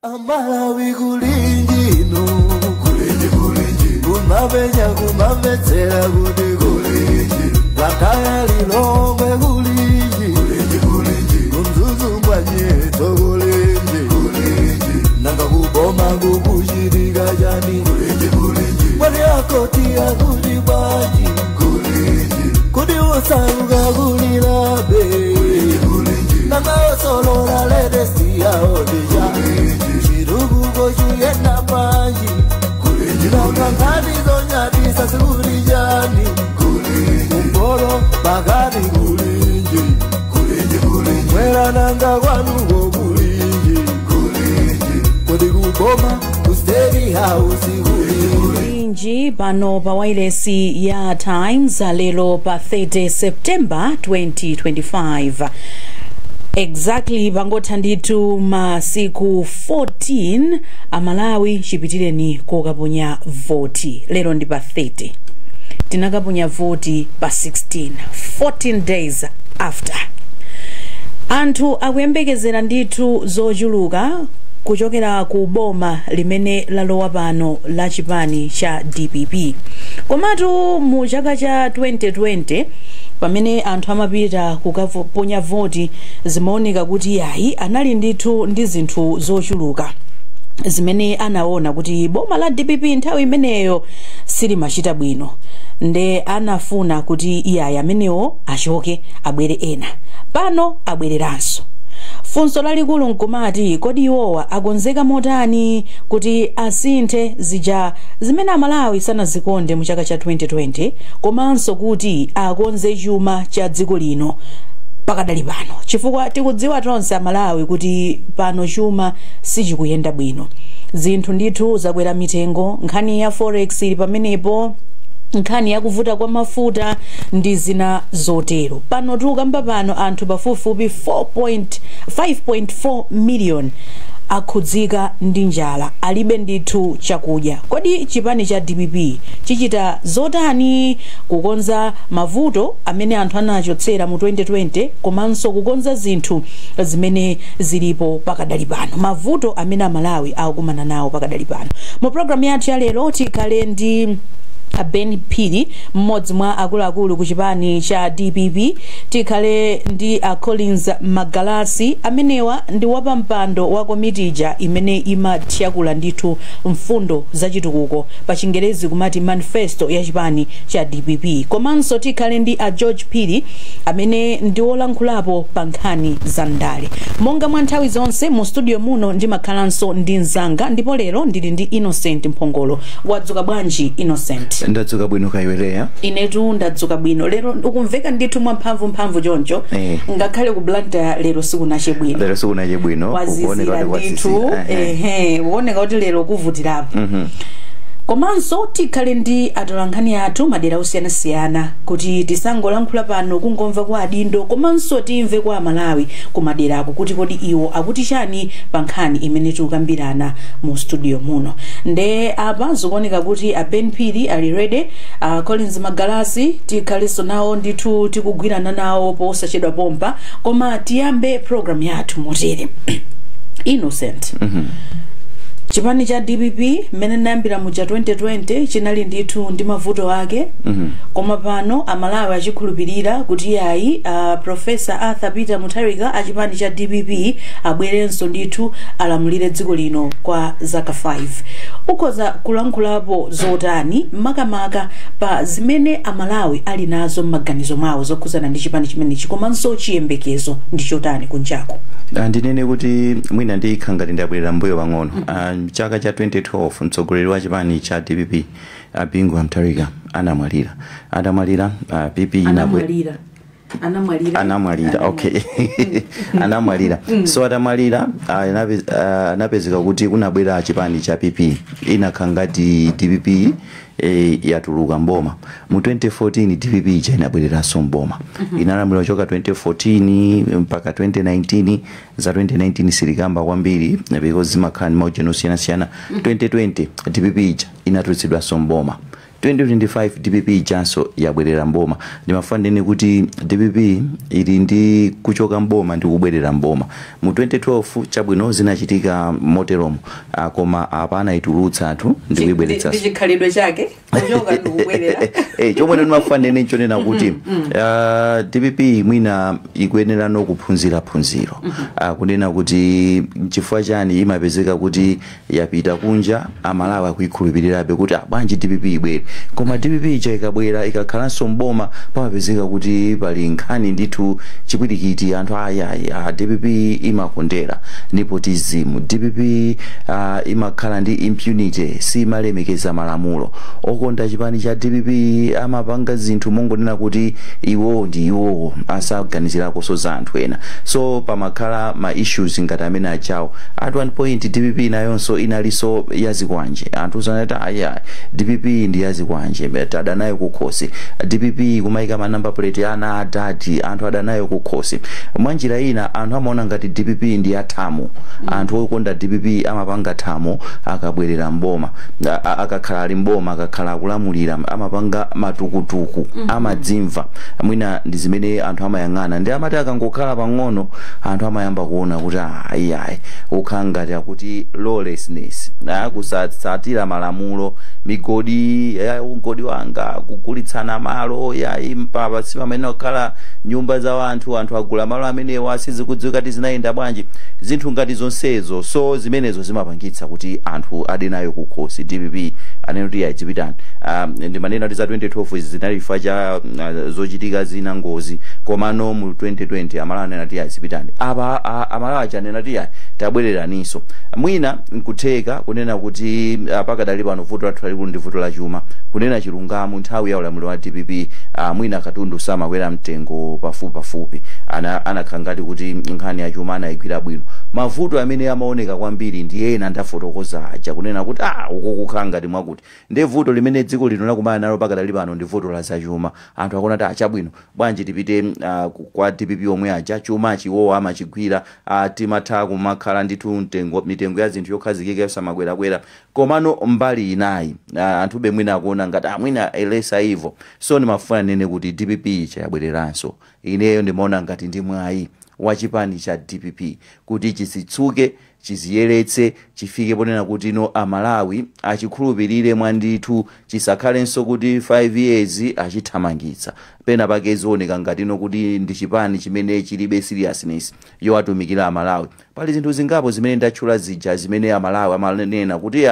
Amalawi kulinji no kulinji kumabenya kumabetsera kuti kulinji wakaya lilongwe kulinji kumzuzu mwanyeto kulinji nanga kuboma kukushirika jani wali akoti ya kujibaji kudi usaruga kulilabe nanga osolora ledesi ya odija Yena maji Nangangani zonyati sasurijani Kumboro bagari kulinji Mwera nanga wanugo kulinji Kodi kuboma kusteri hausi kulinji Pano pa wailesi ya Times lelo pa 30 September 2025 Exactly pangothanditu masiku 14 Amalawi chipitireni kokaponya voti lero ndi pa 30 tinakaponya voti pa 16 14 days after anthu akuyembekezera ndithu zochuluka kuchokera ku boma limene lalowa pano la chipani cha DPP komatu mu chaka cha 2020 pamene anthu amapita kukaponya voti zimaoneka kuti yayi anali ndithu ndi zinthu zochuluka zimene anaona kuti boma la DPP nthawi imeneyo sili machita bwino nde anafuna kuti iyayi amenewo achoke abwere ena pano abwereranso funso lalikulu nkumati kodi iwowa akonzeka motani kuti asinthe zija zimene Amalawi sanazikonde mu chaka cha 2020 komanso kuti akonze chuma cha dziko lino pakadali pano chifukwa tikudziwa tonse Amalawi kuti pano chuma sichikuyenda bwino zinthu ndithu zakwera mitengo nkhani ya forex ili pamenepo nkhani yakuvuta kwa mafuta ndi zina zotero pano tukamba pano anthu pafupifupi 5.4 million akhudzika ndi njala alibe ndithu chakudya kodi chipani cha DPP chichita zotani kukonza mavuto amene anthu anachotsera mu 2020 komanso kukonza zinthu zimene zilipo pakadali pano mavuto amene Amalawi akukumana nawo pakadali pano mu program yathu ya lero tikhale ndi Ben Phiri mmodzi mwa akuluakulu ku chipani cha DPP tikhale ndi Collins Magalasi amenewa ndi wapampando wa komitija imene imatyakula ndithu mfundo zachitukuko pa Chingerezi kumati manifesto ya chipani cha DPP komanso tikhale ndi George Phiri amene ndi wolankhulapo pa nkhani za ndale monga mwa nthawi zonse mu studio muno ndimakhalanso ndi nzanga ndipo lero ndili ndi Innocent Mphongolo wadzuka bwanji Innocent ndadzuka bwino kaiwereya inetu ndadzuka bwino lero ukumveka ndithu mwa mphamvu choncho ngakhale ku blanta lero sikunache bwino kuoneka kuti uoneka kuti lero kuvutirapo komanso tikhale ndi atolankhani athu madera osiyanasiyana kuti tisangolankhula pano kungomva kwa adindo komanso timve kwa Amalawi ku maderako kuti kodi iwo akuti chani pa nkhani imene tikukambirana mu studio muno nde apa zikuoneka kuti Ben Phiri ali ready Collins Magalasi tikhalenso nawo ndithu tikugwirana nawo posachedwa pompa koma tiyambe program yathu motere Innocent chipani cha DPP mene nayambira mu 2020 chinali ndithu ndi mavuto ake koma pano Amalawi achikhulupirira kuti yayi Professor Arthur Peter Mutharika achipani cha DPP abwerenso ndithu alamulire dziko lino kwa zaka 5 ukoza kulankhulapo zotani makamaka pa zimene Amalawi ali nazo m'maganizo mwawo zokhuzana ndi chipani chimenechi komanso chiyembekezo ndi chotani kunjako ndinene kuti mwina ndikhangati ndabwerera mbuyo pang'ono chaka cha 2012 mtsogoleri wa chipani cha DPP Bingu Mutharika anamwalira PP anamwalira okay anamwalira so atamwalira anapezeka kuti kunabwera chipani cha PP inakhangati DPP yatuluka mboma mu 2014 DPP inabwereranso mboma inalamulira choka 2014 mpaka 2019 za 2019 silikamba kwambiri because zimakhani maujeno siyana 2020 DPP inatulutsidwanso mboma 2025 DPP janso yabwerera mboma ndimafaneni kuti DPP ili ndi kuchoka mboma ndi kubwerera mboma mu 2012 chabwino zinachitika moteromo koma apana itulutsa athu ndi kubweretsa ndichikhalidwe chake kuchoka ndi kubwerera chomwe ndimafaneni chonena kuti DPP mwina ikuyenera no kuphunzira phunziro kunena kuti chifukwa chani imapezeka kuti yapita kunja amalawi akuikhulupirirabe kuti bwanji DPP ibwere koma DPP cha ikabwera ikakhalanso mboma pamapezeka kuti pali nkhani ndithu chipwirikiti anthu aya DPP imakondera nepotism DPP imakhala ndi impunity si malemekeza malamulo okonda chipani cha DPP amapanga zinthu mongonena kuti iwo ndi iwo asaganizirako so za anthu ena so pamakhala ma issues ngati amene achawo at one point DPP nayonso inaliso yazikwanje anthu zanati DPP ndi yazikwanje adanayo kukhosi DPP kumaika ma number plate ana adati anthu adanayo kukhosi mwanjira ina anthu amaona ngati DPP ndi athamu anthu okonda DPP amapanga thamo akabwerera mboma akakhala ali mboma akakhala akulamulira amapanga matukutuku amadzimva mwina ndi zimene anthu amayang'ana ndi amati akangokhala pang'ono anthu amayamba kuona kuti ayi ukhala ngati akuti lawlessness kusatsatira malamulo migodi wanga kugulitsana malo mpapa sipamene okhala nyumba za anthu agula malo amenewa sizikudziwika kuti zinayenda bwanji zinthu ngati zonsezo so zimenezo zimapangitsa kuti anthu adenayo kukhosi DPP anene kuti yachipitani ndi manena kuti za 2012 zinali chifukwa cha zochitika zina ngozi komano mu 2020 amalawi anena kuti yachipitani apa amalawi chanena kuti tabwereraninso mwina nkutheka kunena kuti pakadali pano vuto lathu lalikulu ndi vuto la chuma kunena chilungamo nthawi ya ulamuliro wa DPP mwina katundu samakwera mtengo pafupi anakhala ngati kuti nkhani ya chuma anayigwira bwino mavuto amene amaoneka kwambiri ndi ena ndafotokoza aja kunena kuti uko kukhala ngati mwakuti ndi vuto limene dziko lino lakumana nalo pakadali pano ndi vuto la zachuma anthu akuona kuti achabwino bwanji tipite kwa DPP omwe aja chuma chiwowa amachigwira timatha kumakhala ndithu mitengo ya zinthu yokhazikika yosamagwerakwera komano mbali inayi anthu mwina akuona ngati mwina elesa ivo so ndimafuna nene kuti DPP chayabwereranso ineyo ndimaona ngati ndi mwayi wachipani cha DPP kuti chisitsuke chiziyeretse chifike ponena kuti amalawi achikhulupirire mwandithu chisakhalenso kuti 5 years achithamangitsa pena pake zioneka ngati kuti ndi chipani chimene chilibe seriousness yowatumikira amalawi pali zinthu zingapo zimene ndatchula zija zimene amalawi amanena kuti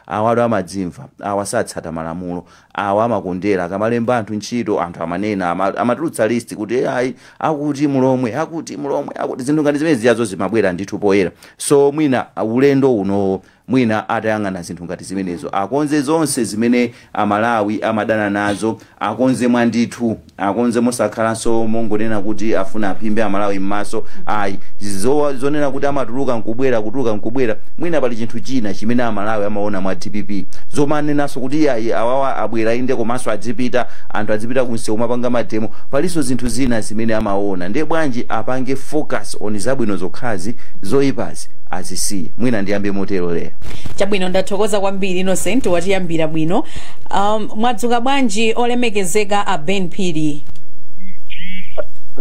awalo amadzimva awasatsata malamulo awa amakondera akamalemba anthu ntchito anthu amanena amatulutsa list kuti akuti mulomwe akuti zinthu ngati zimene ziyazo zimabwera ndithu poyera so mwina ulendo uno mwina atayang'ana zinthu ngati zimenezo akonze zonse zimene amalawi amadana nazo akonze mwandithu akonze mosakhalanso mongonena kuti afuna aphimbe amalawi m'maso zonena kuti amatuluka nkubwera mwina pali chinthu china chimene amalawi amaona mwa DPP zomanenanso kuti awawa abwera inde komanso adzipita anthu adzipita kunsewu mapanga matemo palinso zinthu zina zimene amaona ndiye bwanji apange focus on zabwino zokhazi zoyipazi azisiye mwina ndiyambe motero lero chabwino ndathokoza kwambiri Innocent watiyambira bwino mwadzuka bwanji olemekezeka a Ben Phiri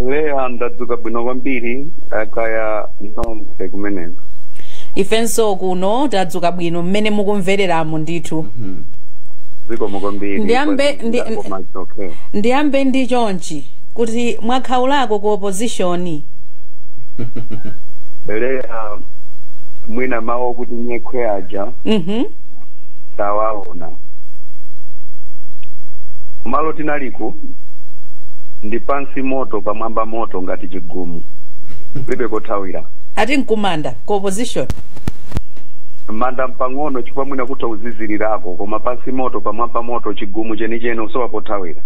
Lea ndadzuka bwino kwambiri kaya nonse kumeneko ifenso kuno tadzuka bwino mmene mukumvereramo ndithu zikomo kwambiri ndiyambe ndi chonchi kuti mwakhaulako ku opposition Lea mwina mawo kuti nyekhwe aja tawaona malo tinaliko ndi pansi moto pamwamba moto ngati chigumu libe kothawira ati nkumanda ku opposition manda mpang'ono chifukwa mwina kuti uzizirirako koma pansi moto pamwamba moto chigumu chenicheni usowapothawira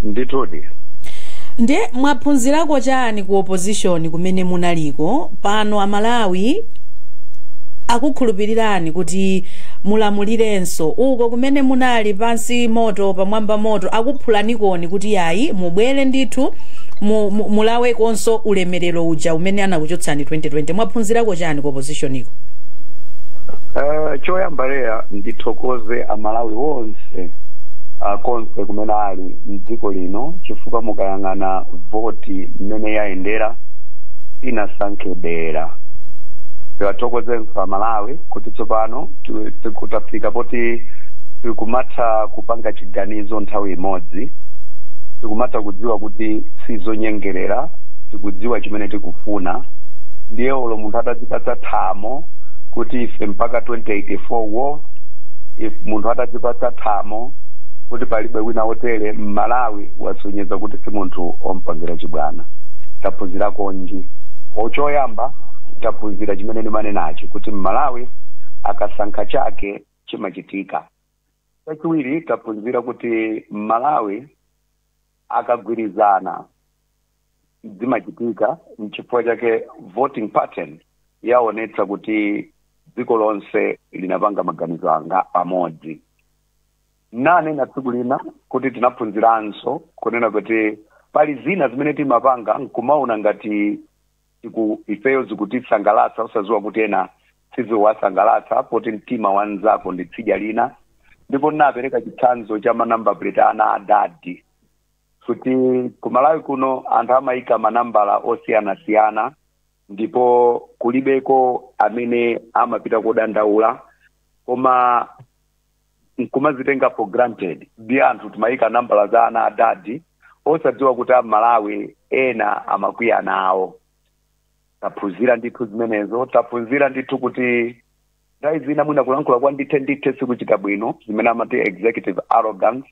nditodi ndiye mwaphunzirako chani ku opposition kumene munaliko pano amalawi akukhulupirirani kuti mulamulirenso uko kumene munali pansi moto pamwamba moto akuphulanikoni kuti yayi mubwere ndithu mulawekonso ulemerero uja umene anakuchotsani 2020 mwaphunzirako chani ku opposition iko choyamba leya ndithokoze amalawi wonse konse kumene ali mdziko lino chifukwa mukayang'ana voti mmene yayendera inasankhe dera. Tiwathokozenso amalawi kuti tsopano tikutafika poti tikumatha kupanga chiganizo nthawi imodzi, tikumatha kudziwa kuti sizonyengerera, tikudziwa chimene tikufuna. Ndiye olo munthu atadzipatsa thamo kuti ife mpaka 2084 if munthu atadzipatsa thamo kuti palibe wina wotere m'Malawi wasonyeza kuti si munthu ompangira chibwana. Taphunzira konji ochoyamba, taphunzira chimene ndimanenacho kuti m'Malawi akasankha chake chimachitika. Chachiwiri taphunzira kuti m'Malawi akagwirizana zimachitika, nchifukwa chake voting pattern yaonetsa kuti dziko lonse linapanga maganizo anga pamodzi. Nane na tsiku lina kuti tinaphunziranso kunena kuti pali zina zimene timapanga nkumaona ngati ifeyo zikutisangalatsa usaziwa kuti ena siziwasangalatsa poti mtima wanzako ndi tsidya lina. Ndipo ndinapereka chitsanzo cha manamba plate ana adadi kuti kumalawi kuno anthu amayika manambala osiyanasiyana ndipo kulibeko amene amapita kodandaula, koma nkumazitenga for granted ndi anthu timayika nambala za ana adadi osadziwa kuti amalawi ena amakwiya nawo. Taphunzira ndithu zimenezo, taphunzira ndithu kuti nthawi zina mwina kulankhula kwa ndithe sikuchita bwino, zimene amati executive arrogance.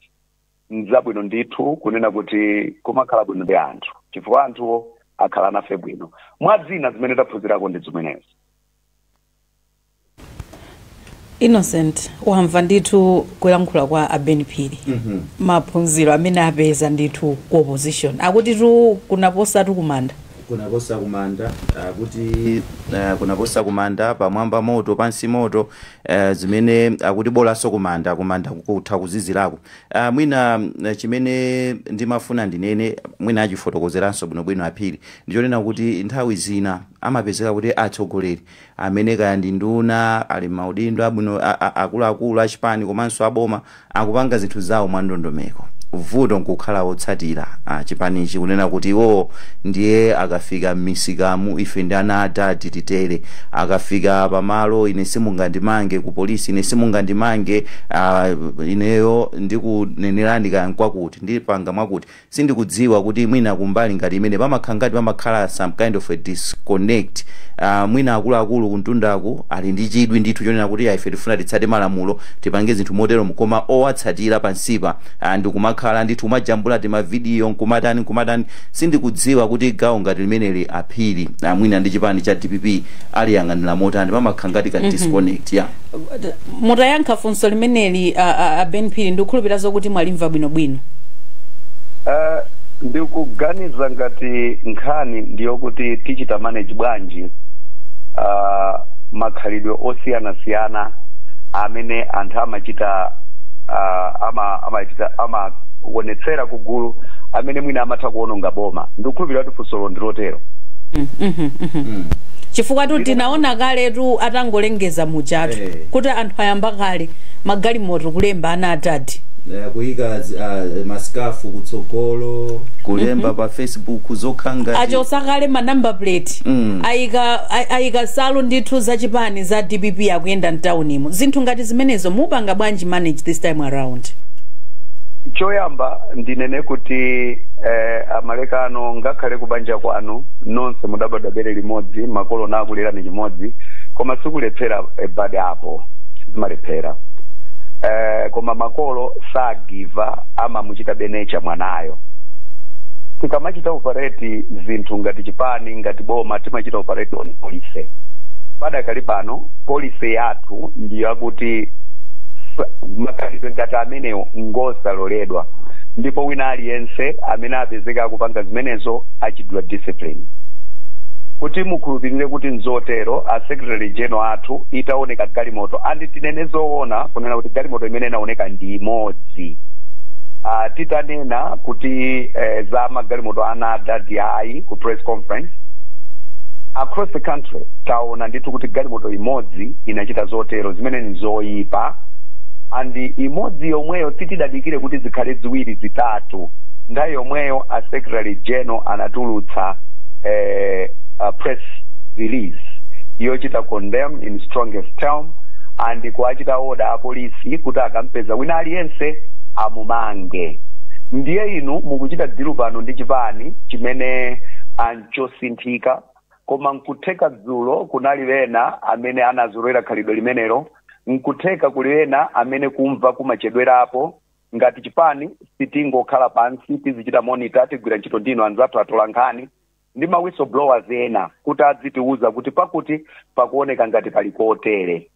Nzabwino ndithu kunena kuti kumakhala bwino ndi anthu chifukwa anthuwo akhala nafe bwino. Mwadzina zimene taphunzirako ndi zimenezo. Innocent, wamva ndithu kulankhula kwa Ben Phiri. Maphunziro amene apeza ndithu ku opposition akuti tu kunaposa tu kumanda. Kunaposa kumanda kuti kunaposa kumanda pamwamba moto pansi moto, zimene akuti bolanso kumanda kutha kuzizirako. Mwina chimene ndimafuna ndinene mwina achifotokozeranso bwinobwino aphiri ndichonena kuti nthawi zina amapezeka kuti atsogoleri amene kaya ndi nduna ali maudindo abwino akuluakulu achipani komanso aboma akupanga zinthu zawo mwandondomeko. Vuto nkukhala wotsatira chipanichi kunena kuti iwo ndiye akafika m'misikamu ife ndi ana adadi titere, akafika pamalo ine simungandimange ku polisi, ine simungandimange ineyo ndikunenerani kaya nkwakuti ndipanga mwakuti sindikudziwa kuti mwina kumbali ngati imene pamakhala some kind of a disconnect. Mwina akuluakulu kuntundaku ali ndi chidwi ndithu chonena kuti ife tifuna titsate malamulo tipange zinthu motero, koma owatsatira pansipa ndikumakhala ndithu majambula ti mavidiyo nkumatani sindikudziwa kuti gawo ngati limeneli aphiri mwina ndi chipani cha DPP ali yang'anira motani pamakhala ngati ka disconnect ya mutayankha funso limeneli Ben Phiri ndikukhulupirira zokuti mwalimva bwinobwino. Ndikuganiza ngati nkhani ndiyo kuti tichita manage bwanji makhalidwe osiyanasiyana amene anthu amachita amaonetsera kugulu amene mwina amatha kuononga boma. Ndikukhulupirira kuti funso ndilotero. Chifukwa tu tinaona kale tu atangolengeza mujatu kuti anthu ayamba kale magalimoto kulemba ana atati kuyika maskafu kutsogolo kulemba pa Facebook zokhanga achosakale manamba plate ayika salo ndithu zachipani za DPP akuyenda mtaunimo. Zinthu ngati zimenezo mupanga bwanji manage this time around? Choyamba ndinene kuti amalekano ngakhale kubanja kwanu nonse mudabadabere limodzi, makolo nakulirani chimodzi, koma sikulephera bade apo sizimalephera. Koma makolo sagiva ama muchita benecha mwanayo. Tikamachita operate zinthu ngati chipani ngati boma timachita operate on police. Pada kali pano police yathu ndiyo akuti makhalidwe ngati amenewo ngosaloledwa, ndipo wina aliyense amene apezeka akupanga zimenezo achidwa discipline. Kuti mukhulupirire kuti nzotero a secretary general athu itaoneka galimoto andi tinene zoona kunena kuti galimoto imene inaoneka ndi imodzi. Titanena kuti za magalimoto ana adadi ayi ku press conference across the country taona ndithu kuti galimoto imodzi inachita zotero zimene nzoyipa, and imodzi yomweyo titidadikire kuti zikhale ziwiri zitatu. Nthawi yomweyo a secretary general anatulutsa press release yochita condemn in strongest term and kuachita order a polisi kuti akampeza wina aliyense amumange. Ndiye inu mukuchita dilu pano ndi chipani chimene anchosinthika, koma nkutheka dzulo kunali wena amene anazolowera khalidwe limenelo, nkutheka kuli wena amene kumva kumachedwerapo. Ngati chipani sitingokhala pansi tizichita monitor tigwira ntchito ndino anzathu atola nkhani ndi ma whistleblowers ena kuti adzitiuza kuti pakuti pakuoneka ngati pali kotere.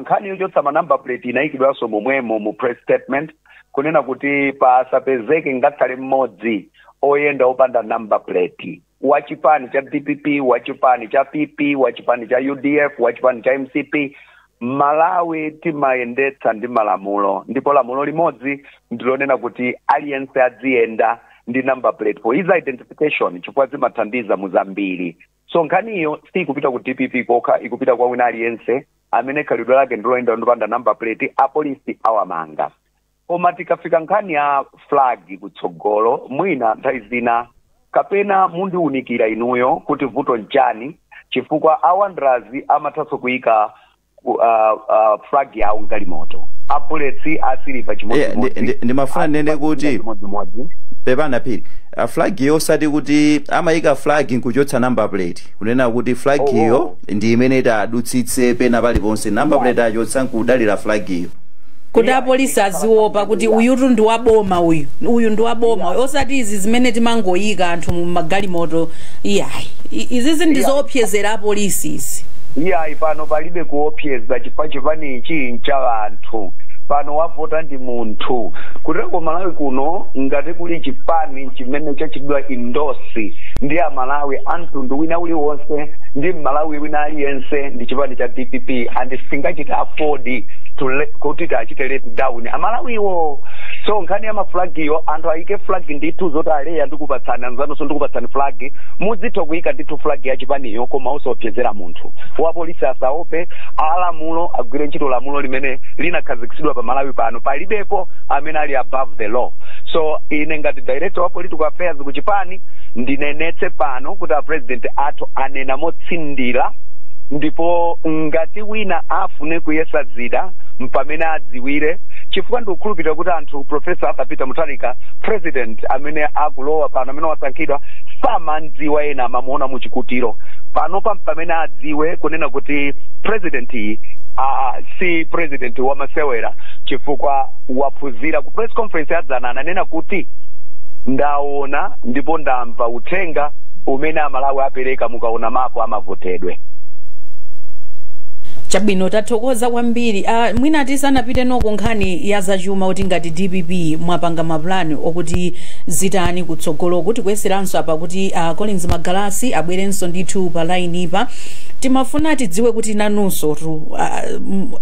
Nkhani yochotsa manamba plate inayikidwanso momwemo mu press statement kunena kuti pasapezeke ngakhale mmodzi oyenda opanda number plate, wachipani cha DPP, wachipani cha PP, wachipani cha UDF, wachipani cha MCP. Malawi timayendetsa ndi malamulo, ndipo lamulo limodzi ndilonena kuti aliyense adziyenda ndi number plate for his identification chifukwa zimathandiza muzambiri. So nkhaniyo sikupita ku DPP kokha, ikupita kwa wina aliyense amene khalidwe lake ndiloyenda ndopanda number plate, apolisi awamanga. Koma tikafika nkhani ya flag kutsogolo, mwina nthawi zina kapena mundiunikira inuyo kuti vuto nchani chifukwa awandrazi amathaso kuyika flag yawo mgalimoto, abuletsi asiliva chimodzi. Ndimafuna nene kuti pepana pili flag yosati kuti amayika flag nkuchotsa number plate, kunena kuti flag iyo ndi imene tadutsitse pena paliponse, number plate achotsa nkudalira flag iyo kuti apolisi aziopa kuti uyutu ndi waboma, uyu ndi waboma, osati izi zimene timangoyika anthu mu magalimoto. Izizi ndizoopsezera apolisi izi. Pano palibe kuopseza chipani ichi ncha anthu. Pano wavota ndi munthu. Kuteko Malawi kuno ngati kuli chipani chimene chachidwa indosi ndi Malawi anthu wina uliwonse ndi Malawi wina aliyense ndi chipani cha DPP, and singachita afford kuti tachite let down Amalawiwo. So nkhani ya maflag iyo anthu ayike flag ndithu zoti aleya ndikupatsana nzanonso ndikupatsani flag, mudzitha kuyika ndithu flag ya chipaniyo koma usopyezera munthu. Wapolisi asaope, alamulo agwire ntchito lamulo limene linakhazikitsidwa pa Malawi pano, palibepo amene ali above the law. So ine ngati director wa political affairs ku chipani ndinenetse pano kuti a president athu anena motsindira, ndipo ngati wina afune kuyesa zida mpamene adziwire, chifukwa ndikukhulupirira kuti anthu Professor Arthur Peter Mutharika president amene akulowa pano amene wasankhidwa samandziwa ena amamuona muchikutiro pano pamene adziwe kunena kuti president si president wa masewera, chifukwa waphunzira ku press conference yadzana ananena kuti ndaona ndipo ndamva uthenga umene Amalawi apereka mukaona mapo amavotedwe. Chabwino tathokoza kwambiri. Mwina tisanapite noko nkhani ya zachuma kuti ngati DPP mwapanga maplani okuti zitani kutsogolo kuti kuyeseranso apa kuti Collins Magalasi abwerenso ndithu pa line ipa. Timafuna tidziwe kuti nanunso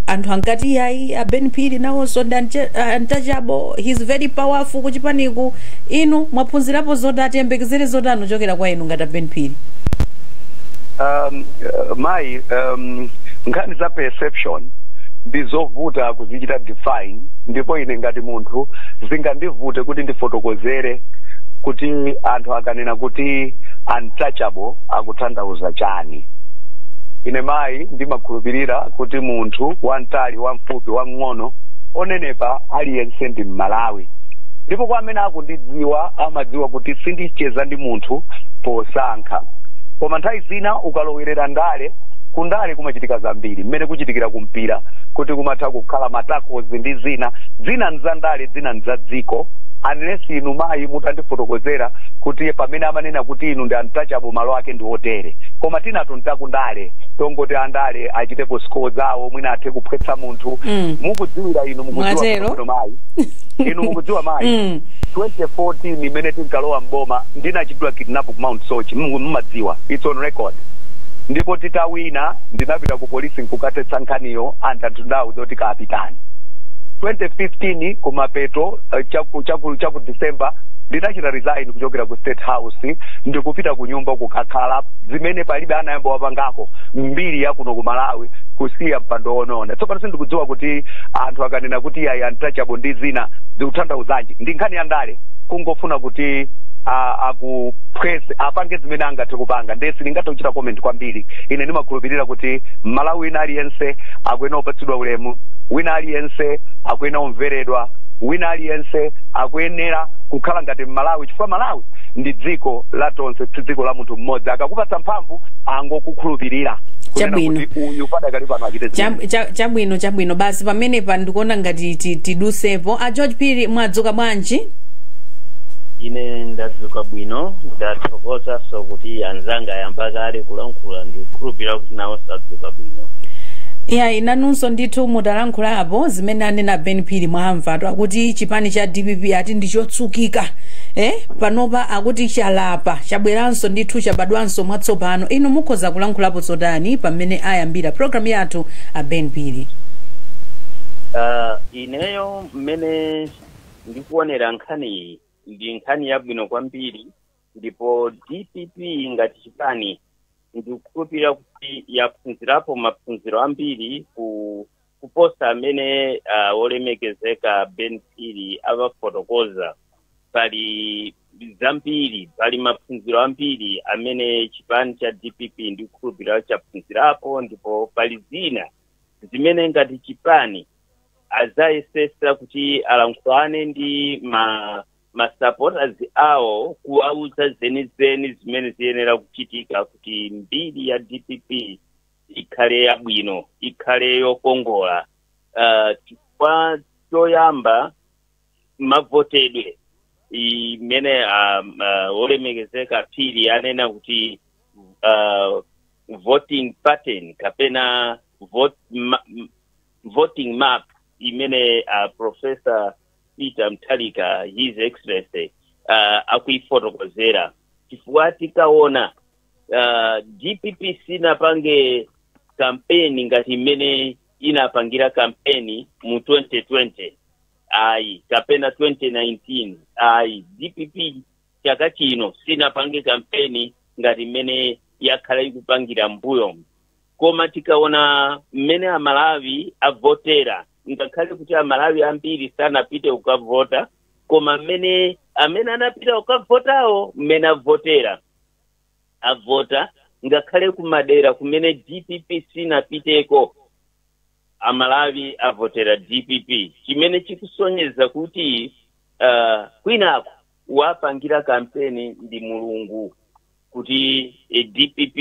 anthu ankati yayi Ben Phiri nawonso untouchable, he's very powerful kuchipaniku. Inu mwaphunzirapo zotati yembekezere zotani kuchokera kwa inu ngati Ben Phiri? Nkhani za perception ndizovuta kuzichita define, ndipo ine ngati munthu zingandivute kuti ndifotokozere kuti anthu akanena kuti untouchable akutanthauza chani. Ine mayi ndimakhulupirira kuti munthu wamtali wamfupi wang'ono onenepa aliyense ndi Malawi, ndipo kwa amene akundidziwa amadziwa kuti sindicheza ndi munthu posankha. Koma nthawi zina ukalowerera ndale, kundale kumachitika zambiri mmene kuchitikira kumpira kuti kumatha kukhala matakozi ndi zina nzandale zina nzadziko. Unless inu mayi mutandifotokozera kuti pamene amanena kuti inu ndi untouchable malo ake ndi hotere, koma tinatu ntakundale tongoti andale achitepo score zawo mwina athe kupwetsa munthu. Mukudziwira inu mukudziwa mayi inu mukudziwa mayi 2014 imene tinkalowa mboma ndinachitidwa kidnap ku Mount Sochi, mumadziwa, it's on record. Ndipo titawina ndinapita ku polisi nkukatetsa nkhaniyo anthu ndawo zoti kapitani. 2015 kumapeto chaku December ndinachita resign kuchokera ku State House ndikupita ku nyumba kukakhala zimene palibe anayamba wapangako mbiri ya kuno ku Malawi kusiya mpando onona. Tsopano sindikudziwa kuti anthu akanena kuti ayi untouchable ndi zina zikuthandauzanji. Ndi nkhani ya ndale kungofuna kuti akupress apange zimene angathe kupanga. Ndesi ndingathe kuchita comment kwambiri. Ine ndimakhulupirira kuti Malawi wina aliyense akuyenera kupatsidwa ulemu, wina aliyense akuyenera kumveredwa, wina aliyense akuyenera kukhala ngati Malawi, chifukwa Malawi ndi dziko la tonse, si dziko la munthu mmodzi. Akakupatsa mphamvu angokukhulupirira. Chabwino basi pamene pa ndikuona ngati tidusepo. A George Phiri mwadzuka bwanji? Ine ndadzuka bwino, ndathokoza so kuti anzanga yambaka ali kulankhula ndikukhulupirira kuti nawo sadzuka bwino. Inanunso ndithu mutalankhulapo zimene anena Ben Phiri mwamva akuti chipani cha DPP ati ndichotsukika. Panopa akuti chalapa, chabweranso ndithu chabadwanso mwatsopano. Inu mukhoza kulankhulapo zotani pamene ayambira program yathu a Ben Phiri? Ineyo mmene ndikuonera nkhani ndi nkhani yabwino kwambiri, ndipo DPP ngati chipani ndikukhulupirira kuti yaphunzirapo maphunziro ambiri kuposa amene olemekezeka Ben Phiri avafotokoza. Pali zambiri, pali maphunziro ambiri amene chipani cha DPP ndikukhulupirira chaphunzirapo, ndipo pali zina zimene ngati chipani azayesesa kuti alankhulane ndi ma supporters awo kuwauza zenizeni zimene ziyenera kuchitika kuti mbiri ya DPP ikhale yabwino, ikhale yokongola. Kwa choyamba mavotedwe imene olemekezeka Phiri anena kuti voting pattern kapena voting map imene Professor Peter Mutharika, His Excellency, akuifotokozera. Chifukwa tikaona DPP sinapange kampeni ngati imene inapangira kampeni mu 2020 kapena 2019 DPP chaka chino sinapange kampeni ngati imene yakhala ikupangira mbuyo. Koma tikaona mmene Amalawi avotera, ngakhale kuti Amalawi ambiri sanapite ukavota, koma amene anapita ukavotawo mmene avota ngakhale kumadera kumene DPP sinapiteko, Amalawi avotera DPP, chimene chikusonyeza kuti kwinako wapangira kampeni ndi Mulungu kuti DPP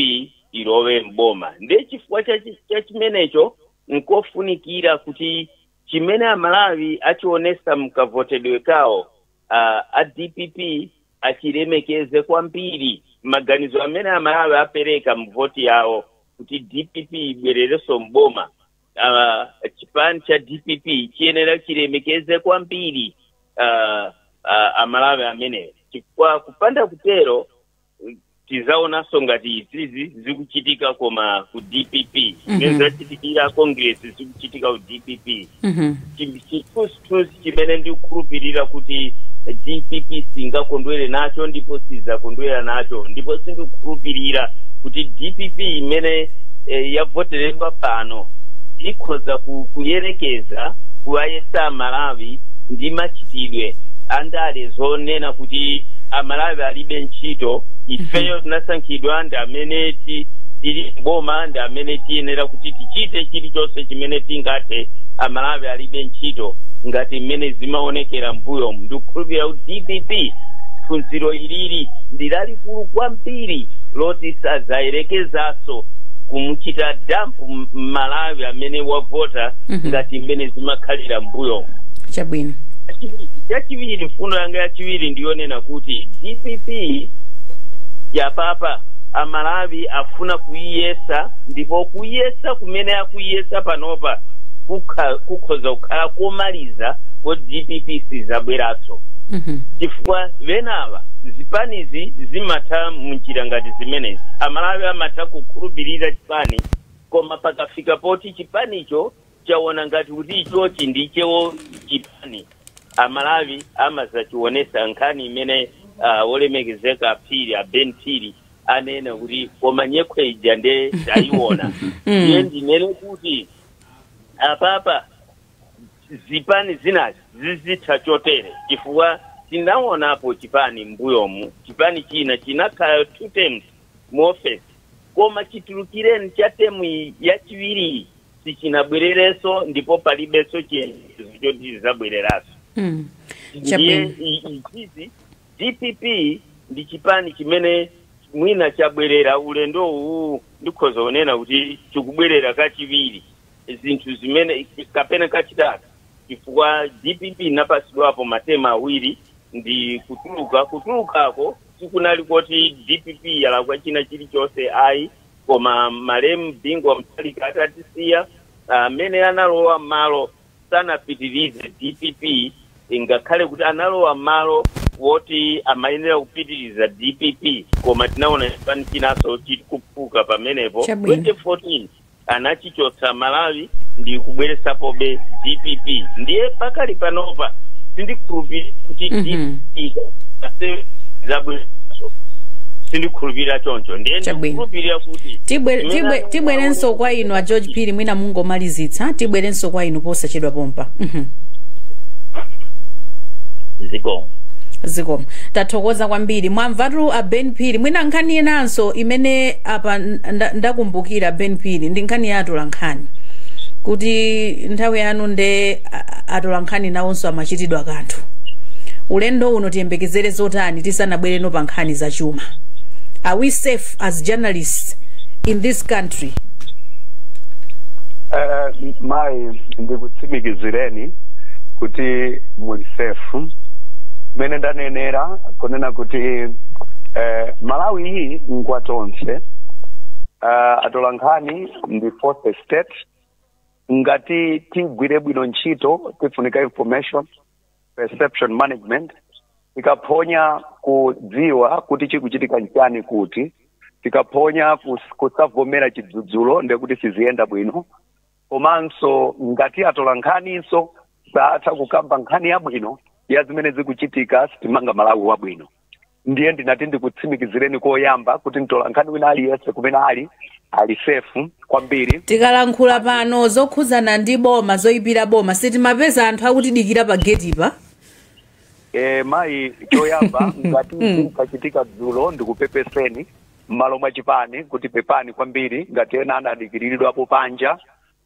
ilowe mboma. Ndiye chifukwa cha chimenecho nkofunikira kuti chimene Amalawi achionesa mkavotedwe kawo a DPP achilemekeze kwambiri maganizo amene Amalawi apereka mvoti yawo kuti DPP ibwerereso mboma. Chipani cha DPP chiyenera chilemekeze kwambiri Amalawi amene. Chifukwa kupanda kutero tizaonaso ngati izizi zikuchitika koma ku DPP, nezachitikira Congress zikuchitika ku DPP. Chikusi chimene ndikukhulupirira kuti DPP singakondwere nacho ndipo sizakondwera nacho, ndipo sindikukhulupirira kuti DPP imene yavoteredwa pano ikhoza kuyerekeza kuwayesa Amalawi ndi machitidwe andale zonena kuti Amalawi alibe ntchito. Ifeyo tinasankhidwa ndi amene tili boma, ndi amene tiyenera kuti tichite chilichonse chimene tingathe. Amalawi alibe ntchito ngati mmene zimaonekera mbuyo. Ndikukhulupirira kuti DPP phunziro ilili ndi lalikulu kwambiri loti sazayerekezaso kumuchita dampu Malawi amene wavota ngati mmene zimakhalira mbuyo. Chabwino. Chachiviri, mfundo yanga yachiviri ndiyonena kuti DPP yapapa Amalawi afuna kuyesa, ndipo kuyesa kumene akuyesa panopa kukhoza kukhala komaliza ko DPP sizabweratso. Chifukwa venava zipanizi zimatha munjira ngati zimenezi. Amalawi amatha kukhulupirira chipani, koma pakafika poti chipanicho chaona ngati kuti ichochi ndichewo chipani amalawi amazachionesa nkhani imene wolemekezeka Phiri Ben Phiri anena kuti koma nyekhwe ija nde tayiona iye ndinene kuti apapa zipani zinazi zizitha chotere chifukwa tinaonapo chipani mbuyomu chipani china chinakhala 2 terms mu office koma chitulukireni cha temu yachiwiri sichinabwerereso ndipo palibeso chiyendezo choti zabwereraso izi DPP ndi chipani chimene mwina chabwerera ulendo uwu ndikhoza kunena kuti chikubwerera kachiwiri zinthu zimene kapena kachitatu chifukwa DPP inapasidwapo matema awiri ndi kutulukako sikunali kuti DPP yalakwa china chilichonse ayi koma malemu Bingwa Mutharika atatisiya amene analowa malo sanapitirize DPP ingakhale kuti analowa malo woti amayenera kupitiriza DPP koma tinaona chipani chinaso chikupuka pamenepo 2014 anachichotsa Malawi ndi kubweresapo be DPP ndiye pakali panopa sindikhulupirira kuti DPP zabwereso sindikhulupirira choncho ndiye ndikukhulupirira kuti tibwerenso kwa inu a George Phiri mwina mungomalizitsa tibwerenso kwa inu posachedwa pompa zikomo tathokoza kwambiri mwamvatu a Ben Phiri mwina nkhani yenanso imene apa ndakumbukira Ben Phiri ndi nkhani ya atolankhani kuti nthawi yanu nde atolankhani nawonso amachitidwa kanthu ulendo uno tiyembekezere zotani tisanabwereno pa nkhani za chuma. Are we safe as journalists in this country? Mai ndikutsimikizireni kuti muli safe mene ndanenera kunena kuti Malawi hii ngwatonse atolankhani ndi fourth estate ngati tigwire bwino ntchito tifunika information perception management tikaphonya kudziwa kuti chikuchitika nchani kuti tikaphonya kusavomera chidzudzulo ndekuti siziyenda bwino komanso ngati atolankhaniso satha kukamba nkhani yabwino ya zimene zikuchitika sitimanga Malawi wabwino ndiye ndinati ndikutsimikizireni koyamba kuti mtolankhani wina aliyese kumene ali safe kwambiri. Tikalankhula pano zokhuzana ndi boma zoyipira boma sitimapeza anthu akutidikira pa gate pa mai choyamba ngati kachitika dzulo ndikupepeseni malo mwa chipani kuti pepani kwambiri ngati ena anadikiriridwapo panja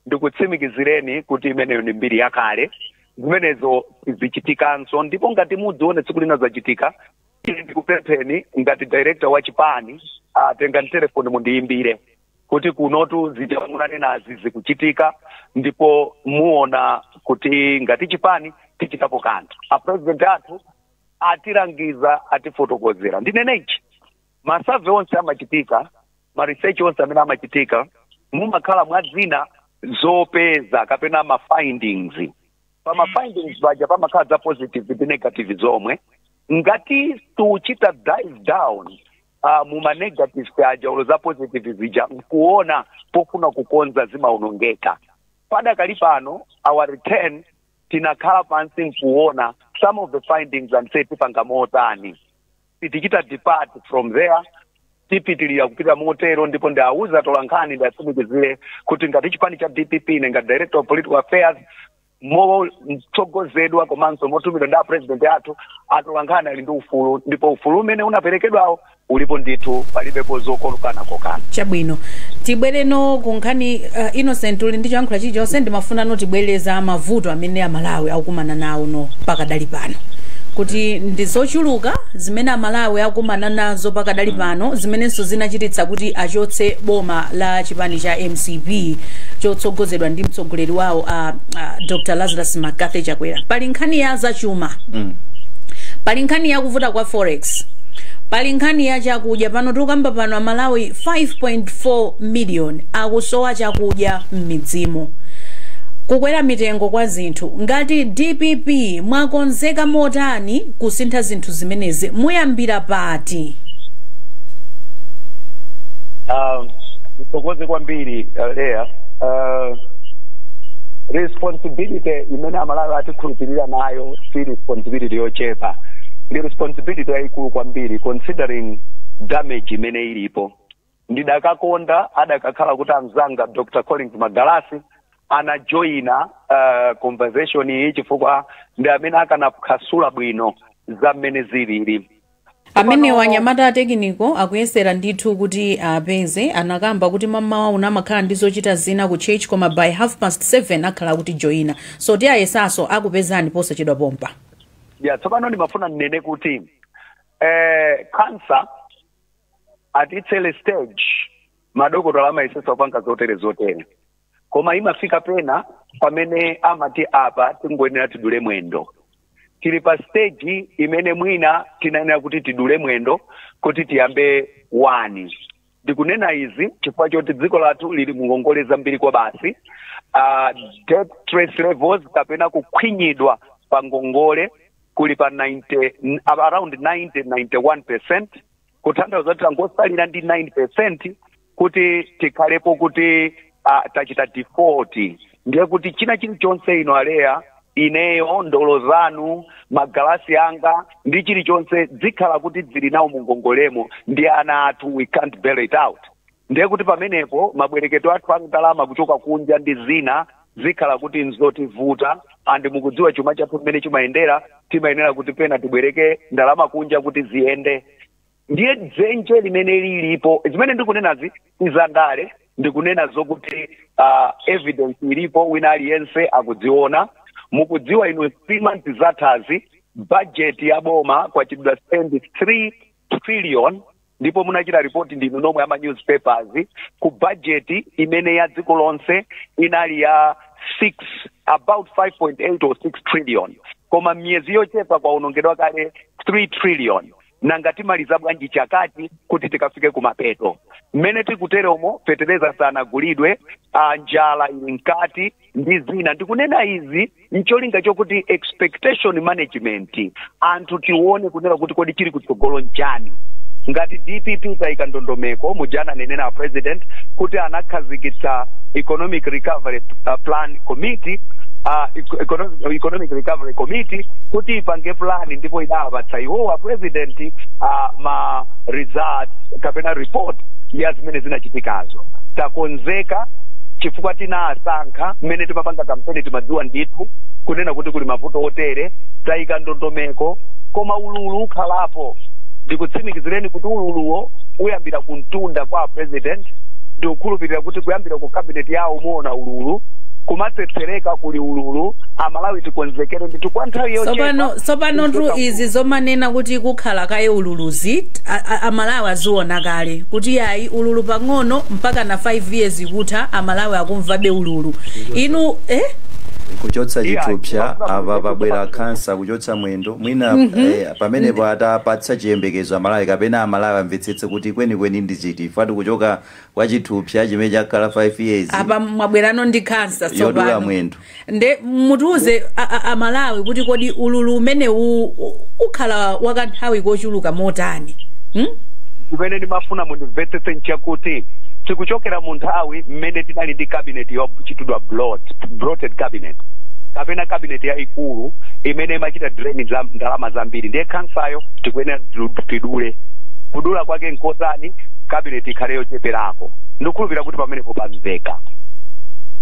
ndikutsimikizireni kuti imeneyo ndi mbiri yakale zimenezo zichitikanso ndipo ngati mudzione tsiku lina zachitika ndikupempheni ngati director wa chipani atenga telefoni mundiyimbire kuti kunotu zijamunane nazi zikuchitika ndipo muona kuti ngati chipani tichitapo kanthu a president athu atirangiza atifotokozera ndinene ichi masurvey onse amachitika ma research onse amene amachitika mumakhala mwa zina zopeza kapena ma findings pama findings baja pamakhala za positive ndi negative zomwe ngati tuchita dive down muma negative aja ulo za positive zija kuona pofuna kukonza zimaonongeka padakali pano our return tinakhala pansi kuona some of the findings and say tipanga motani tichita depart from there tipitilira kupita motero ndipo ndauza atolankhani ndatsimikizire kuti ngati chipani cha DPP nenga director of political affairs mo mtsogozedwa komanso motumidwa nda president athu atolankhani ali ndi ufulu ndipo ufulu umene unaperekedwawo ulipo ndithu palibepo zokolukana kokana. Chabwino tibwereno kunkhani Innocent uli ndi chankula chilichonse ndimafuna notibwereza mavuto amene Malawi akukumana nawo no pakadali pano kuti ndizochuluka zimene Malawi akukumana nazo pakadali pano zimenenso zinachititsa kuti achotse boma la chipani cha MCP chotsogozedwa ndi mtsogoleri wawo Dr. Lazarus Makathi Chakwera. Pali nkhani ya zachuma pali nkhani ya kuvuta kwa forex pali nkhani ya chakudya pano tukamba pano Malawi 5.4 million akusowa chakudya m'midzimo kukwera mitengo kwa zinthu ngati DPP mwakonzeka motani kusintha zinthu zimenezi muyambira pati? Titokoze kwambiri Lea responsibility imene amalawi atikhulupirira nayo si responsibility yochepa, ndi responsibility yayikulu kwambiri considering damage imene ilipo. Ndidakakonda adakakhala kuti amzanga Dr. Collins Magalasi anajoina conversation iyi chifukwa ndi amene akanaphwasula bwino za mmene zilili. Amene wanyamata tekiniko akuyesera ndithu kuti apeze anakamba kuti mamawa unamakhala ndi zochita zina ku church koma by 7:30 akhala kuti joina. So ti ayesaso akupezani posachedwa pompa. Ya tsopano ndimafuna nnene kuti cancer at its early stage madokotala amayesesa kupanga zotere koma imafika pena pamene amati apa tingoyenera tidule mwendo. Tili pa stage imene mwina tinayenera kuti tidule mwendo kuti tiyambe 1. Ndikunena izi chifukwa choti dziko lathu lili mungongole zambiri kwa basi. Death stress levels kapena kukhwinyidwa pa ngongole kuli pa around 90-91%. Kutanthauza kuti tangosalira ndi 9% kuti tikhalepo kuti tachita default. Ndiye kuti china chilichonse ino aleya ineyo ndolo zanu magalasi anga ndi chilichonse dzikhala kuti dzili nawo mungongolemo ndi ana athu, we can't bail it out. Ndiye kuti pamenepo mabwereketo athu andalama kuchoka kunja ndi zina zikhala kuti nzotivuta, andi mukudziwa chuma chathu mmene chimayendera, timayenera kuti pena tibwereke ndalama kunja kuti ziyende. Ndiye dzenje limene lilipo zimene ndikunenazi izandale ndikunena zokuti evidence ilipo wina aliyense akudziona. Mukudziwa ino 3 months zathazi budget ya boma kwa chidwa spend 3 trillion ndipo munachita report ndinu nomwe ama newspapers ku budget imene ya dziko lonse inali ya about 5.8 or 6 trillion koma miezi yochepa kwa unongedwa kale 3 trillion. Nangati maliza bwanji chakati kuti tikafike kumapeto. Mmene tikuteromo fetereza sana gulidwe, njala ili nkati, ndi zina. Ndikunena izi, ncholinga chokuti expectation management. Antu tiwone kunena kuti kodi chiri kutsogolo njani. Ngati DPP taika ndondomeko, mujana nenena president, kuti anakhazikitsa Economic Recovery Plan Committee, Economic Recovery Committee kuti ipange plan ndipo inabatsa iwowa president ma results kapena report ya zimene zinachitikazo. Takonzeka chifukwa tina asankha mmene timapanga kampeni timadziwa ndithu kunena kuti kuli mavuto otere taika ndondomeko koma ululu ukhalapo. Ndikutsimikizireni kuti ululuwo uyambira kuntunda kwa president, ndikukhulupirira kuti kuyambira ku cabinet yawo muona ululu kumatsetsereka kuli ululu amalawi tikonzekere nditu kwa nthawi yochepa. Sopano ndru izi zomanena kuti kukhala kaye ululuzi amalawi aziona kale kuti yayi ululu pang'ono mpaka na 5 years kutha amalawi akumvabe ululu. Inu kuchotsa chithupsa ava pabwera kansa kuchotsa mwendo mwina pamene patapatsa chiyembekezo amalawi kapena amalawi amvetsetse kuti kwenikweni ndi chiti fati kuchoka kwa chithupsa chimene chakhala 5 years apa mwabwerano ndi kansa yodula mwendo. Nde mutiuze amalawi kuti kodi ululu umene ukhala wakanthawi kochuluka motani? Zimene ndimafuna mundimvetsetse nchakuti tikuchokera mu nthawi mmene tinali ndi cabinet yochitidwa bloated cabinet kapena cabinet ya ikulu imene imachita drain za ndalama zambiri. Ndiye kansayo tikuyenera tidule kudula kwake nkotani cabinet ikhale yocheperako. Ndikukhulupirira kuti pamene popamveka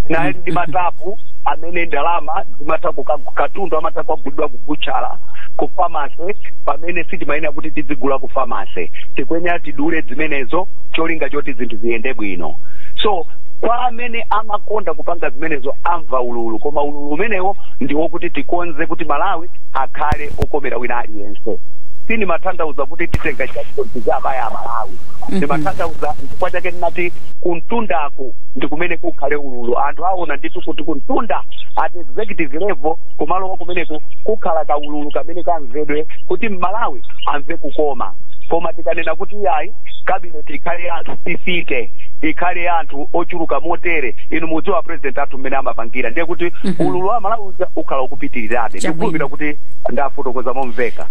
na ndi matapu amene ndalama zimataku katundu amataku agulidwa kubuchala ku pharmacy pamene sitimayenera kuti tizigula ku pharmacy tikwenera tidule zimenezo cholinga choti zinthu ziyende bwino. So kwa amene amakonda kupanga zimenezo amva ululu koma ululu umenewo ndiwo kuti tikonze kuti Malawi akhale okomera wina aliyense. Sini matanthauza kuti titenga chakoti zabaya Malawi. Ndi matanthauza chifukwa chake ndinati kuntundako ndi kumene kukhale ululu. Anthu aona ndithu kuti kuntunda at executive level kumalo kumeneko kukhala ka ululu kamene kamvedwe kuti Malawi amve kukoma. Koma tikanena kuti yayi cabinet ikhale anthu ifike ikhale anthu ochuluka motere inu mudziwa president athu mmene amapangira ndiye kuti ululu wa Malawi ukhala ukupitirirabe ndikukhulupirira kuti ndafotokoza momveka.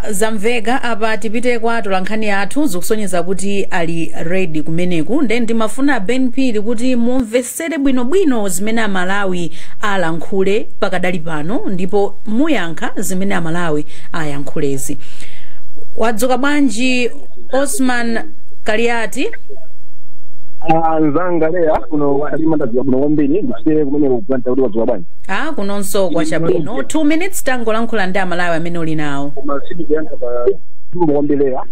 Zamveka apa tipite kwa atolankhani athu zikusonyeza kuti ali ready kumeneku then ndimafuna Ben Phiri kuti mumvesere bwinobwino zimene Amalawi alankhule pakadali pano ndipo muyankha zimene Amalawi ayankhulezi. Wadzuka bwanji Osman Kaliati? Nzangalea kuno alimandaziwa kuno wambeni ndisere kumene kupanta kuti wadzuka bwanji. Kunonso kwa chabwino 2 minutes tango lankhula ndi Amalawi amene uli nawo. Masidi kuyanga pa kumbelea.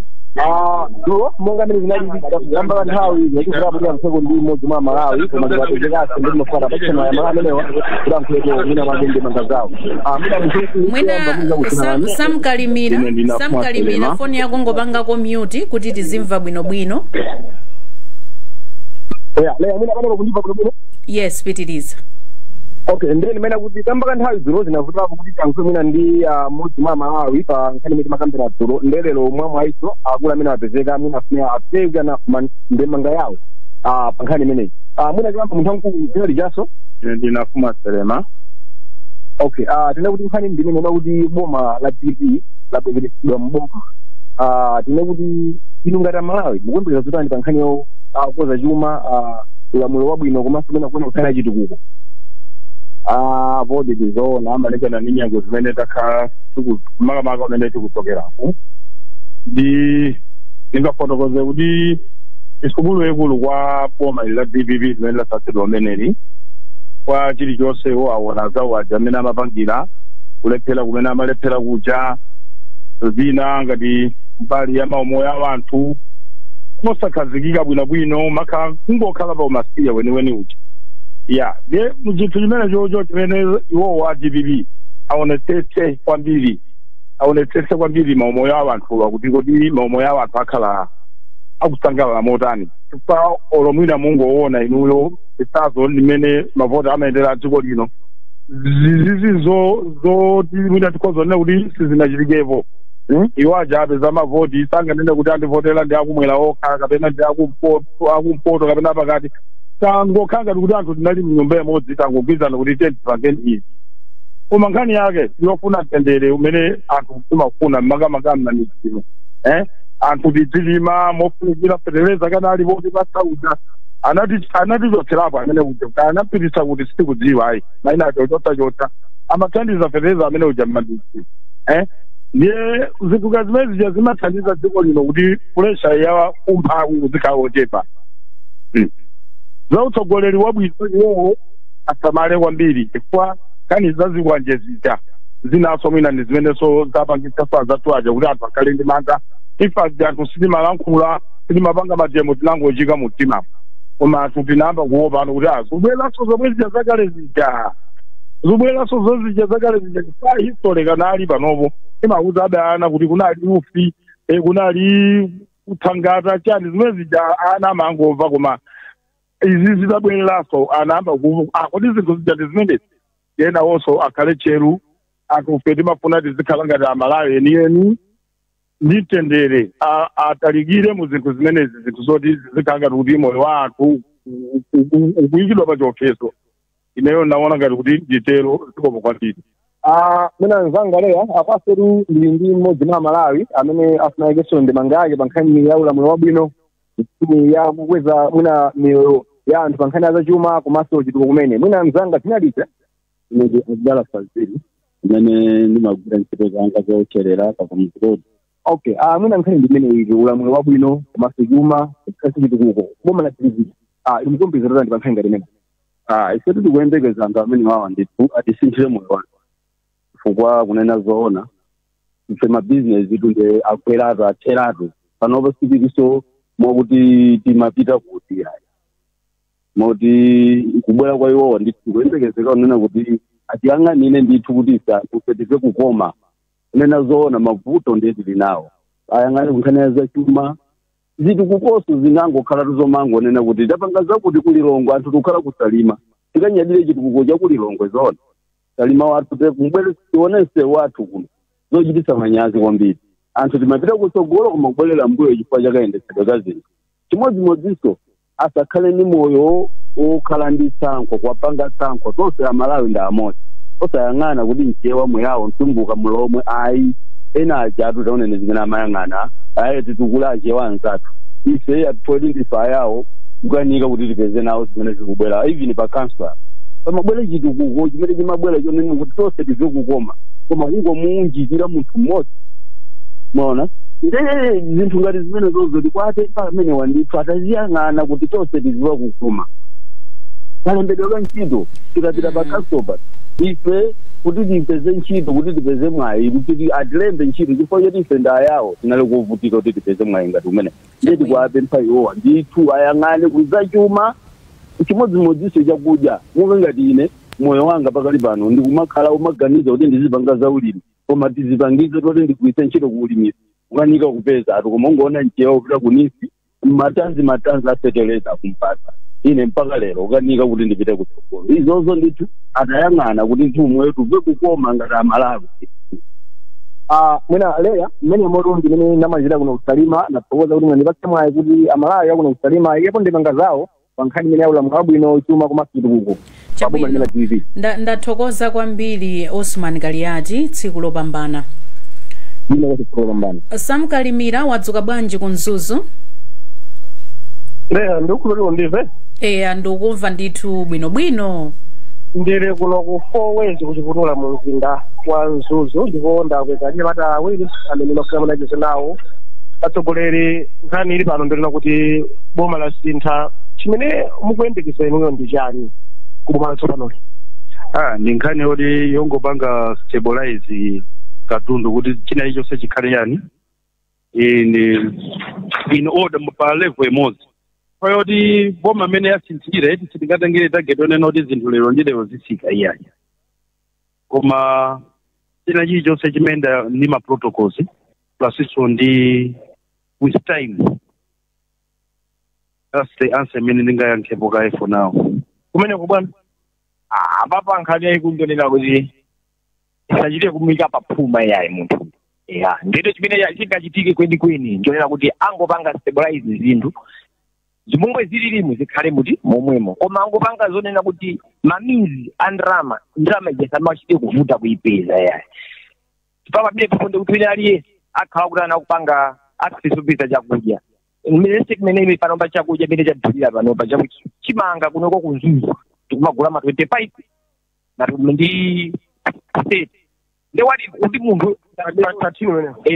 Do monga mene zinali yamba nthawi yakuzirapo ya mseko ndi modzi mwa Malawi koma ndiwatezeka ndi mafara pa chama ya Malawi leo kulankhuleko mina magende mangazawo. Mwina Sam Kalimira phone yako ngopanga ko mute kuti tizimva bwinobwino. Leo mina bana kundipa bwino. Yes, pitiriza. Okay, ndeni mena kuti kamba nthawi ziro zinavuta kuti tangu mina ndi modzi mwa Malawi pa nkhani miti makambira ziro ndelelo mwa iso akula mina apezeka mina afuna apega na ndemanga yawo pa nkhani imeneyi. Mwina kamba munthu wankulu zina lijaso ndinafuma Selema. Okay, tine kuti nkhani ndi imene kuti boma la DP la bwezeredwa mboma. Tine kuti ilungata Malawi mukwembeza zotani pa nkhani yo koza chuma ulamulo wabwino komanso mena kuona kukhala chitukuko. Bodi dizona amaleka na ninyango zimene takhala maka umene tikutokerapo ndi ningafotokoze kuti isikubulu ekulu kwa boma la DPP zimene lasatidwa umeneri kwa chilichonse awona zawo aja amene amapangira kulephera kumene amalephera kuja zina ngati mbali ya maumoyo a anthu mosakhazikika bwinobwino maka kungokhala pa umasiya weniweni uja. Yeah, de mujithu limene jojo chimene iwo wa DPP aonetsetse kwambiri maumoyo a anthu akuti kuti maumoyo a anthu akhala akusangalala motani chifukwa olomwina mungoona inuyo isazo limene mavoti amayendera dziko lino zizi zoti mwina tikhozonena kuti sizinachitikepo. Iwo ajabe za mavoti sanganene kuti andivotera ndi akumwera okha kapena ndi akumpoto kapena pakati tangokhanga kuti anthu tinali mnyumba imodzi tangogwizana kuti tentipange izi. Koma nkhani yake yofuna mtendere umene anthu timafuna makamaka mnamizimo. Anthu tidzilima mofunikira fereleza kana ali voti pasauja anatichotserapo amene uja anapitisa kuti sitikudziwa ayi maina achotachota amathandiza fereleza amene uja mmandisi. Ndiye zinthu zimene zija zimathandiza dziko lino kuti puresha ya umphawi uzikhala ochepa. Zautsogoleri wabwino iwowo asamale kwambiri chifukwa kani zaziwanje zija zinaso mwina ndi zimeneso zapangisa zathu aja kuti anthu akhale ndi mantha ifazi anthu sitimalankhula sitimapanga matemo tinangochika mumtima koma anthu tinayamba kuopa ano kuti zubweraso zomwe zija zakale zija chifukwa history kanali panopo imauza adayana kuti kunali ufi kunali kuthangata chani zimene zija ana amangomva koma izi zidabwereraso anamba kuti zinthu zija zimene yena wonso akhale cheru akufe timafuna tizikhala ngati Amalawi enieni ndi mtendere atalikire mu zinthu zimenezi zinthu zoti zizikhala ngati kuti moyo wa anthu ukuyikidwa pa chiopsezo. Ineyo naona ngati kuti nditero zikomo kwambiri. Mina nzangalea apaseru ndi mmodzi mwa Malawi amene afuna yekeso ndemanga yake pa nkhani ya ulamulo wabwino ya kukweza mwina miyoyo ya anthu pa nkhani ya zachuma komanso chitukuko kumene mwina mzanga tinalita ndi Abdalla Fazil imene ndimagwira ntchito zanga zocherera pa Mzimba. Okay, mwina nkhani ndi imene iyi ulamulo wabwino komanso chuma komanso chitukuko boma la TV imukombeza randa pa nkhani ngati imene. Ife tikuyembekeza anthu amene wawa ndithu atisinthire moyo wake chifukwa kunena zoona ife mabizinesi itu ndi akweratu atheratu panopo sitikiso mokuti timapita kuti ayi moti kubwera kwa iwowa ndithu kuyembekezeka kunena kuti atiyang'anire ndithu kuti ife tife kukoma kunena zoona mavuto ndeti linawo ayang'ane kunkhani ya zachuma zitukukoso zinangokhala tuzomango nena kuti tapanga zakuti kulilongo anthu tukhala kusalima tikanyadire chitukuko cha kulilongo zona salima wathu mubwere tionese wathu kuno zochititsa manyazi kwambiri anthu timapita kutsogolo koma kubwerera mbuyo chifukwa chakayendetsedwe ka zinthu chimodzimodzinso asakhale ni moyo okhala ndi tsankho kwapanga tsankho tonse amalawi ndi amodzi osayang'ana kuti mchewa mweyawo mtumbuka mulomwe ayi ena ajatu taonene zimene amayang'ana ayi titukula achewa anzathu ife atipoti ndifa yawo kukanika kuti tipeze nawo zimene zikubwera even pa council pamabwera chitukuko chimene chimabwera chonene kuti tonse tizikukoma koma kungomunjikira munthu mmodzi mwaona nde zinthu ngati zimene zozoti kwate pamene wandithu ataziyang'ana kuti tonse tiziva kukoma kalembedwe ka ntchito tikapita pa council ife kuti tipeze ntchito kuti tipeze mwayi kuti atilembe ntchito chifukwa choti ife ndayawo tinali kuvutika kuti tipeze mwayi ngati umene ndiye tikwape mphayiwowa ndithu ayang'ane kuzachuma chimodzimodzinso chakudya monga ngati ine moyo wanga pakali pano ndikumakhala umaganiza kuti ndizipanga za ulimi koma tizipangize toti ndikuise ntchito kuulimisa kukanika kupeza ati koma ungoona mchewa kupita kunisi matanzi aseteleza kumpasa ine mpaka lero ukanika kuti ndipite kutsogolo izozo ndithu atayang'ana kuti mfumu wetu uve kukoma ngati amalawi mwina leya mmene motungi mene namazira kuno kusalima napokoza kuti mwandipatse mwayi kuti amalawi akuno kusalima iyepo ndipanga zawo pankhani imene yaulamu wabwino chuma kumasitukuko chabwino ndathokoza kwambiri Osman Galiati tsiku lopambana Sam Kalimira wadzuka bwanji ku Mzuzu leya ndikuti ndive ndikumva ndithu bwinobwino ndiri kuno ku 4 wezi kuchiputula mu mzinda wa Mzuzu ndipo ndakwezalira mata awiri amene mafuna munacheze nawo atsogoleri nkhani ili pano ndilina kuti boma la sintha chimene mukuyembekeza inuyo ndi chani kuboma latsopanoli ndi nkhani yoti yongopanga stabilize katundu kuti china ichonse chikhale yani in order pa level imodzi payoti boma amene yasinthire sitingatengere target onena kuti zinthu lero ndi lero zisika iyayi koma china chilichonse chimenda ndi ma protocols plus ndi with time. That's the answer imene ndingayankhepo kaye for now. Kumene kubwana papa nkhani yayikundonera kuti isachite kumika paphuma yayi munthu ndito chimene chingachitike kwenikweni ndionera kuti angopanga stabilize zinthu zimungwe zililimu zikhale muti momwemo koma angopanga zonena kuti mamizi a ndrama ijasamachite kuvuta kuipeza yayi papa bile kufunde kuti aliye akhala kuti anakupanga accessibility chakudya ministry imene panomba chakudya imene chadulira panomba chakuti chimanga kunoko kunzuzu tikumagula ma 25 na ndi state ndewati kuti munthu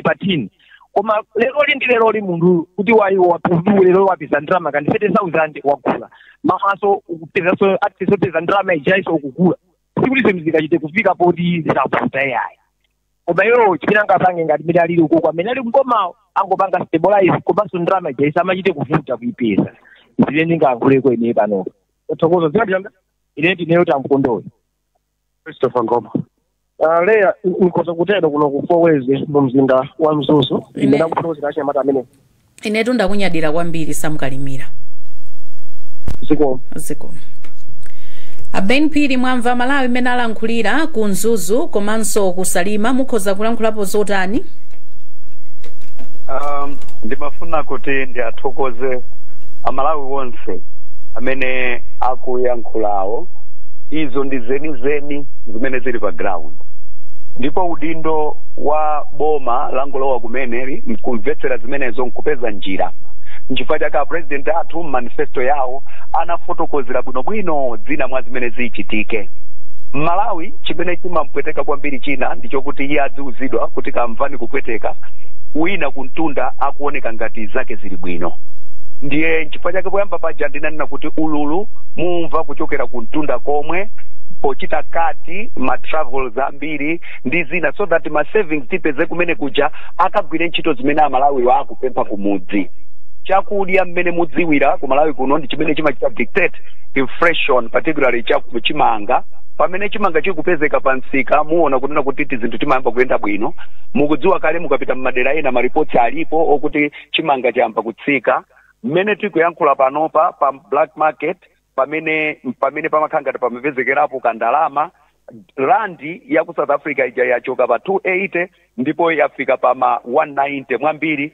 patini koma lero ndi lero munthu kuti wayo wapudu lero wapeza ndrama kandi 30,000 wagula mamaso kupeza so accessibility ndrama ijaiso kugula sikulize mzikachite kufika poti zaputa yayi koma yo chipinanga pange ngati mira lili uko kwa menali ngoma angopanga stabilize komanso ndrama ijaisa amachite kuvuta kuipeza zile ndingakhule kwene pano uthokozo ziyadiyanga ile ndineyo tamkondoyo Christopher Ngoma leya nikoza kutero kuno ku 4 wezi mu mzinda wa Mzuzu ndina kutoza kache mata amene inetu ndakunyadira kwambiri Sam Kalimira ziko Ben Piri mwamva Malawi imene alankhulira ku Mzuzu komanso kusalima mukhoza kulankhulapo zotani ndimafuna kuti ndiathokoze amalawi wonse amene akuyankhulawo izo ndi zeni zimene zili pa ground ndipo udindo wa boma langulowa kumeneli mkumvetsera zimenezo nkupeza njira nchifukwa chake president athu manifesto yawo anafotokozera bwinobwino dzina mwa zimene zichitike Malawi chimene chimampweteka kwambiri china ndichokuti iye adziuzidwa kuti kamvani kupweteka wina kuntunda akuoneka ngati zake zili bwino ndiye nchifukwa chake poyamba paja ndinanena kuti ululu mumva kuchokera kuntunda komwe pochita kati ma travels ambiri ndi zina so that ma savings tipeze kumene kuja akagwire ntchito zimene amalawi akupempha kumudzi chakudya mmene mudziwira ku Malawi kuno ndi chimene chimachita dictate inflation particularly chimanga pamene chimanga chikupezeka pansika muona kunena kuti zinthu timayamba kuyenda bwino mukudziwa kale mukapita mmadera ena ma reports alipo okuti chimanga chayamba kutsika mmene tikuyankhula panopa pa black market pamene pamakhanga pamapezekerapo kandalama randi ya ku South Africa ija yachoka pa 280 ndipo yafika pa 190 mwambiri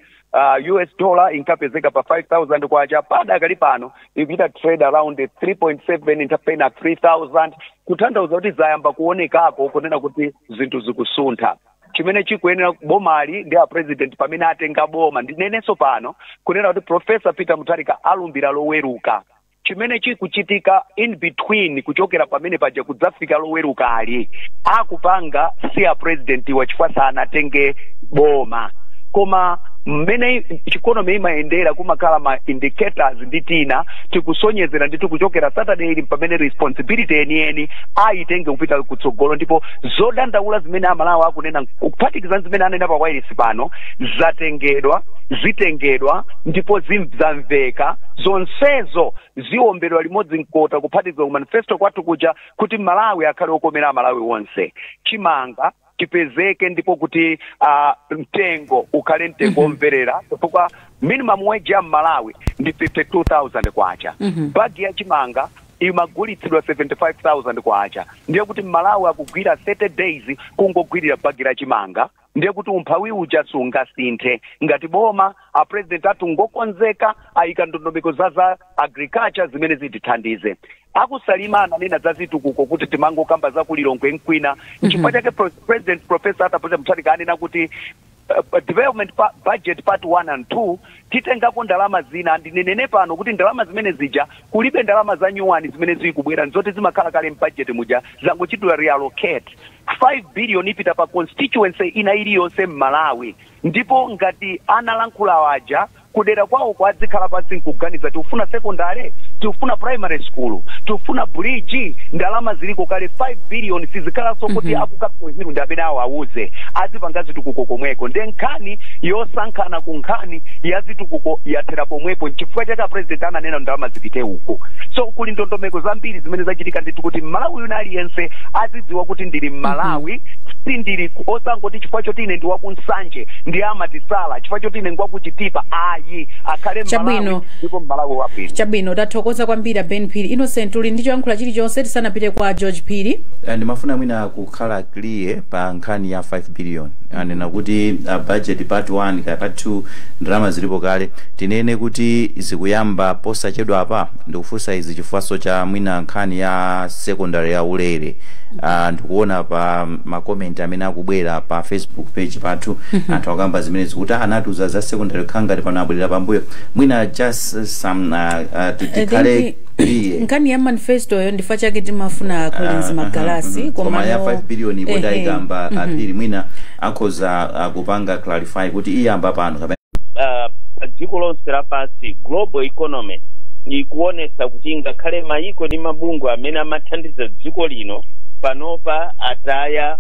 US dollar inkapezeka pa 5,000 kwacha pada kali pano ikuita trade around 3.7 intapena 3,000 kutanthauza kuti zayamba kuonekako kunena kuti zinthu zikusuntha chimene chikuyenera bomali ndi a president pamene atenga boma ndinenenso pano kunena kuti Professor Peter Mutharika alumbira loweruka chimene chikuchitika in between kuchokera pamene paja kudzafika loweruka ali akupanga si a president wachifukwa sanatenge boma koma mmene economy imayendera kumakhala ma indicators ndi tina tikusonyezera ndi tikuchokera Saturday ili pamene responsibility eni aitenge kupita kutsogolo ndipo zodandaula zimene amalawi akunena kuphatikiza zimene anena pa wireless pano zitengedwa ndipo zamveka zonsezo ziombedwa limodzi mkota kuphatikiza ku manifesto kwathu kuja kuti Malawi akhale okomera Malawi wonse chimanga chipezeke ndipo kuti mtengo ukhale mtengo omverera chifukwa minimum wage ya Malawi ndi 52,000 kwacha bagi ya chimanga imagulitsidwa 75,000 kwacha ndiye kuti Malawi akugwira 30 days kungogwirira bagi la chimanga ndiye kuti umphawi uja sungasinthe ngati boma a president athu ngokonzeka ayika ndondomeko za agriculture zimene zitithandize akusalima ananena za zitukuko kuti timangokamba za kulilongwe nkwina chifukwa chake president Professor Peter Mutharika anena kuti development budget part 1 and 2 titengako ndalama zina ndinenene pano kuti ndalama zimene zija kulibe ndalama za nyuwani zimene zikubwera nzoti zimakhala kale mbudget muja zangochitula reallocate 5 billion ipita pa constituency ina iliyonse m'Malawi ndipo ngati analankhula waja kudera kwawo kwadzikhala pansi nkuganiza tiufuna secondary tiufuna primary school tiufuna bridge ndalama ziliko kale 5 billion sizikhalanso kuti akukapital hill ndi amene awo awuze azipanga zitukuko komweko ndi nkhani yosankhana ku nkhani ya zitukuko yathera pomwepo chifukwa chake president ananena ndalama zipite uko so kuli ndondomeko zambiri zimene zachitika ndithu kuti Malawi yuna aliyense azidziwa kuti ndili Malawi sindili osangoti chifukwa choti ine ndi wakunsanje ndi amatisala chifukwa choti ine ngwakuchitipa ayi akhale Malawi ndipo Malawi wapita chabwino tathokoza kwambiri Ben Phiri Innocent uli ndicho yankhula chilichonse tisanapite kwa George Phiri ndimafuna mwina kukhala clear pa nkhani ya 5 billion anena kuti budget part 1 ka part 2 ndalama zilipo kale tinene kuti zikuyamba posachedwa apa ndikufunsa izi chifukwa cha mwina nkhani ya secondary ya ulere ndikuona pa ma comment amene akubwera pa Facebook page pathu anthu akamba zimene zikuti anatuza za secondary khangati pano abwerera pambuyo mwina just some tikhale nkhani ya manifesto yo ndifa chake timafuna Collins Magalasi koma ya 5 billion ibota igamba apiri mwina akhoza kupanga clarify kuti iyamba pano dziko lonse lapansi global economy ikuonesa kuti ngakhale mayiko ndi mabungwe amene amathandiza dziko lino panopa ataya